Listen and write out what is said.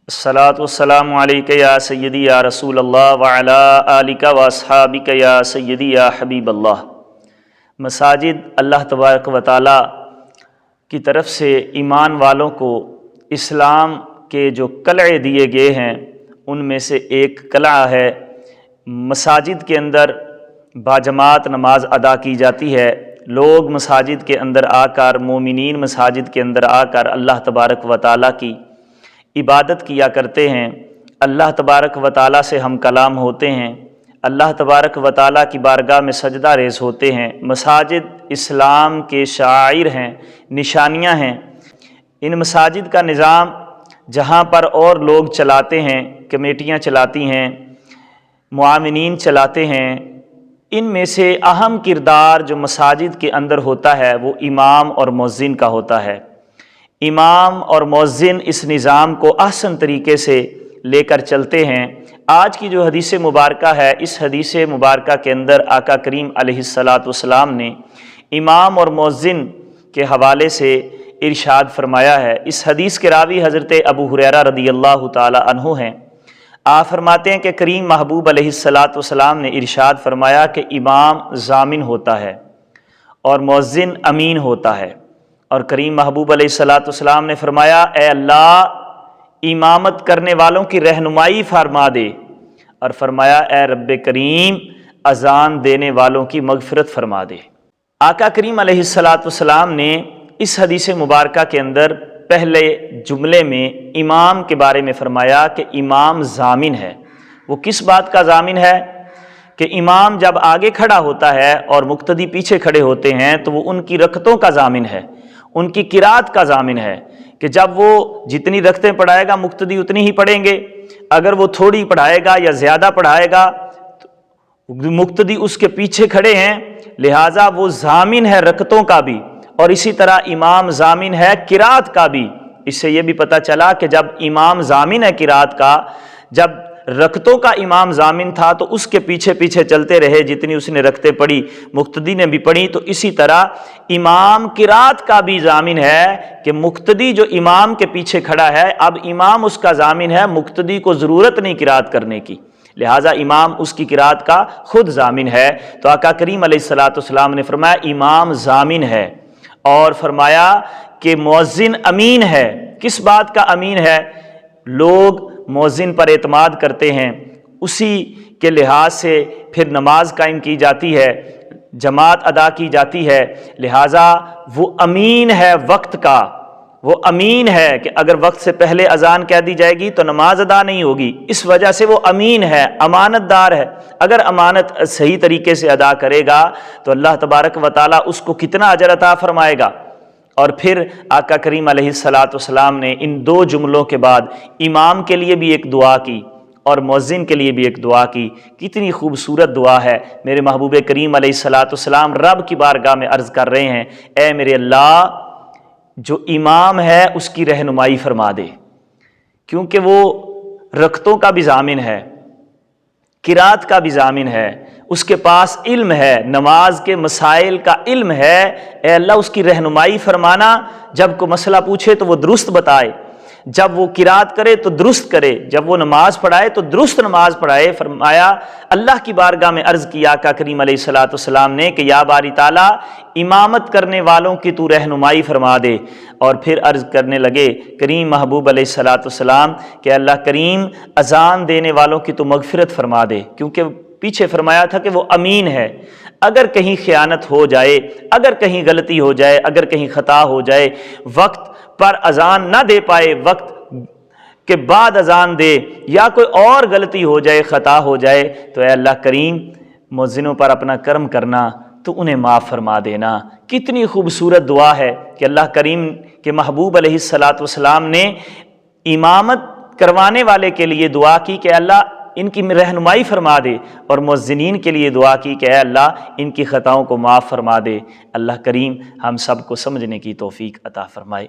الصلاۃ والسلام علیک یا سیدی یا رسول اللہ وعلی آلک و اصحابک یا سیدی یا حبیب اللہ۔ مساجد اللہ تبارک و تعالی کی طرف سے ایمان والوں کو اسلام کے جو قلعے دیے گئے ہیں ان میں سے ایک قلعہ ہے۔ مساجد کے اندر باجماعت نماز ادا کی جاتی ہے۔ لوگ مساجد کے اندر آ کر، مومنین مساجد کے اندر آ کر اللہ تبارک و تعالی کی عبادت کیا کرتے ہیں۔ اللہ تبارک و تعالی سے ہم کلام ہوتے ہیں، اللہ تبارک و تعالی کی بارگاہ میں سجدہ ریز ہوتے ہیں۔ مساجد اسلام کے شعائر ہیں، نشانیاں ہیں۔ ان مساجد کا نظام جہاں پر اور لوگ چلاتے ہیں، کمیٹیاں چلاتی ہیں، معاونین چلاتے ہیں، ان میں سے اہم کردار جو مساجد کے اندر ہوتا ہے وہ امام اور مؤذن کا ہوتا ہے۔ امام اور مؤذن اس نظام کو احسن طریقے سے لے کر چلتے ہیں۔ آج کی جو حدیث مبارکہ ہے، اس حدیث مبارکہ کے اندر آقا کریم علیہ السلام نے امام اور مؤذن کے حوالے سے ارشاد فرمایا ہے۔ اس حدیث کے راوی حضرت ابو ہریرہ رضی اللہ تعالی عنہ ہیں۔ آپ فرماتے ہیں کہ کریم محبوب علیہ السلام نے ارشاد فرمایا کہ امام ضامن ہوتا ہے اور مؤذن امین ہوتا ہے، اور کریم محبوب علیہ السلام نے فرمایا اے اللہ امامت کرنے والوں کی رہنمائی فرما دے، اور فرمایا اے رب کریم اذان دینے والوں کی مغفرت فرما دے۔ آقا کریم علیہ السلام نے اس حدیث مبارکہ کے اندر پہلے جملے میں امام کے بارے میں فرمایا کہ امام ضامن ہے۔ وہ کس بات کا ضامن ہے؟ کہ امام جب آگے کھڑا ہوتا ہے اور مقتدی پیچھے کھڑے ہوتے ہیں تو وہ ان کی رکعتوں کا ضامن ہے، ان کی قرات کا ضامن ہے، کہ جب وہ جتنی رکعتیں پڑھائے گا مقتدی اتنی ہی پڑھیں گے۔ اگر وہ تھوڑی پڑھائے گا یا زیادہ پڑھائے گا تو مقتدی اس کے پیچھے کھڑے ہیں، لہٰذا وہ ضامن ہے رکعتوں کا بھی، اور اسی طرح امام ضامن ہے قرات کا بھی۔ اس سے یہ بھی پتہ چلا کہ جب امام ضامن ہے قرات کا، جب رکعتوں کا امام ضامن تھا تو اس کے پیچھے پیچھے چلتے رہے، جتنی اس نے رکعتیں پڑھی مقتدی نے بھی پڑھی، تو اسی طرح امام قرات کا بھی ضامن ہے کہ مقتدی جو امام کے پیچھے کھڑا ہے، اب امام اس کا ضامن ہے، مقتدی کو ضرورت نہیں قرات کرنے کی، لہٰذا امام اس کی قرات کا خود ضامن ہے۔ تو آقا کریم علیہ السلام نے فرمایا امام ضامن ہے، اور فرمایا کہ مؤذن امین ہے۔ کس بات کا امین ہے؟ لوگ مؤذن پر اعتماد کرتے ہیں، اسی کے لحاظ سے پھر نماز قائم کی جاتی ہے، جماعت ادا کی جاتی ہے، لہٰذا وہ امین ہے وقت کا۔ وہ امین ہے کہ اگر وقت سے پہلے اذان کہہ دی جائے گی تو نماز ادا نہیں ہوگی، اس وجہ سے وہ امین ہے، امانت دار ہے۔ اگر امانت صحیح طریقے سے ادا کرے گا تو اللہ تبارک و تعالیٰ اس کو کتنا اجر عطا فرمائے گا۔ اور پھر آقا کریم علیہ السلام نے ان دو جملوں کے بعد امام کے لیے بھی ایک دعا کی اور مؤذن کے لیے بھی ایک دعا کی۔ کتنی خوبصورت دعا ہے۔ میرے محبوب کریم علیہ السلام رب کی بارگاہ میں عرض کر رہے ہیں اے میرے اللہ جو امام ہے اس کی رہنمائی فرما دے، کیونکہ وہ رکعتوں کا بھی ضامن ہے، قرات کا بھی ضامن ہے، اس کے پاس علم ہے، نماز کے مسائل کا علم ہے۔ اے اللہ اس کی رہنمائی فرمانا، جب کوئی مسئلہ پوچھے تو وہ درست بتائے، جب وہ قرات کرے تو درست کرے، جب وہ نماز پڑھائے تو درست نماز پڑھائے۔ فرمایا اللہ کی بارگاہ میں عرض کیا آقا کریم علیہ السلام نے کہ یا باری تعالیٰ امامت کرنے والوں کی تو رہنمائی فرما دے، اور پھر عرض کرنے لگے کریم محبوب علیہ السلام کہ اللہ کریم اذان دینے والوں کی تو مغفرت فرما دے، کیونکہ پیچھے فرمایا تھا کہ وہ امین ہے۔ اگر کہیں خیانت ہو جائے، اگر کہیں غلطی ہو جائے، اگر کہیں خطا ہو جائے، وقت پر اذان نہ دے پائے، وقت کے بعد اذان دے، یا کوئی اور غلطی ہو جائے، خطا ہو جائے، تو اے اللہ کریم مؤذنوں پر اپنا کرم کرنا، تو انہیں معاف فرما دینا۔ کتنی خوبصورت دعا ہے کہ اللہ کریم کے محبوب علیہ السلام نے امامت کروانے والے کے لیے دعا کی کہ اللہ ان کی رہنمائی فرما دے، اور مؤذنین کے لیے دعا کی کہ اے اللہ ان کی خطاؤں کو معاف فرما دے۔ اللہ کریم ہم سب کو سمجھنے کی توفیق عطا فرمائے۔